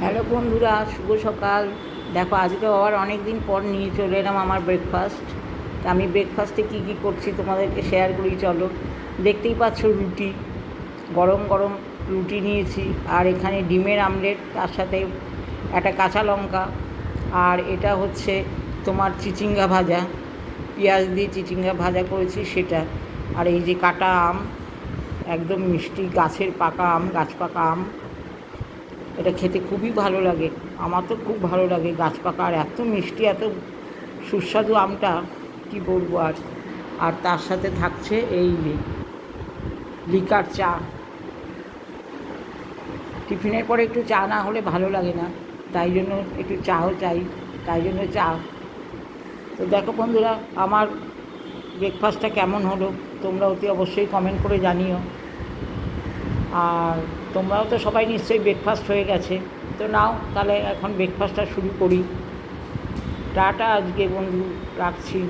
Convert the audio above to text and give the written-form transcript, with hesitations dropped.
Hello বন্ধুরা, শুভ সকাল। দেখো, আজকে আবার অনেক দিন পর নিয়ে চলে এলাম আমার ব্রেকফাস্ট। তা আমি ব্রেকফাস্টে কী কী করছি তোমাদেরকে শেয়ার করি। চলো, দেখতেই পাচ্ছ রুটি, গরম গরম রুটি নিয়েছি, আর এখানে ডিমের আমলেট, তার সাথে একটা কাঁচা লঙ্কা, আর এটা হচ্ছে তোমার চিচিঙ্গা ভাজা, পেঁয়াজ দিয়ে চিচিঙ্গা ভাজা করেছি সেটা। আর এই যে কাটা আম, একদম মিষ্টি গাছের পাকা আম, গাছ পাকা আম। এটা খেতে খুবই ভালো লাগে, আমার তো খুব ভালো লাগে গাছ পাকা, আর এত মিষ্টি, এত সুস্বাদু আমটা, কি বলবো আর। আর তার সাথে থাকছে এই লিকার চা। টিফিনের পরে একটু চা না হলে ভালো লাগে না, তাই জন্য একটু চাও চাই, তাই জন্য চা। তো দেখো বন্ধুরা, আমার ব্রেকফাস্টটা কেমন হলো তোমরা অতি অবশ্যই কমেন্ট করে জানিও। আর তোমরাও তো সবাই নিশ্চয়ই ব্রেকফাস্ট হয়ে গেছে, তো নাও তাহলে এখন ব্রেকফাস্টটা শুরু করি। টাটা আজকে বন্ধু, রাখছি।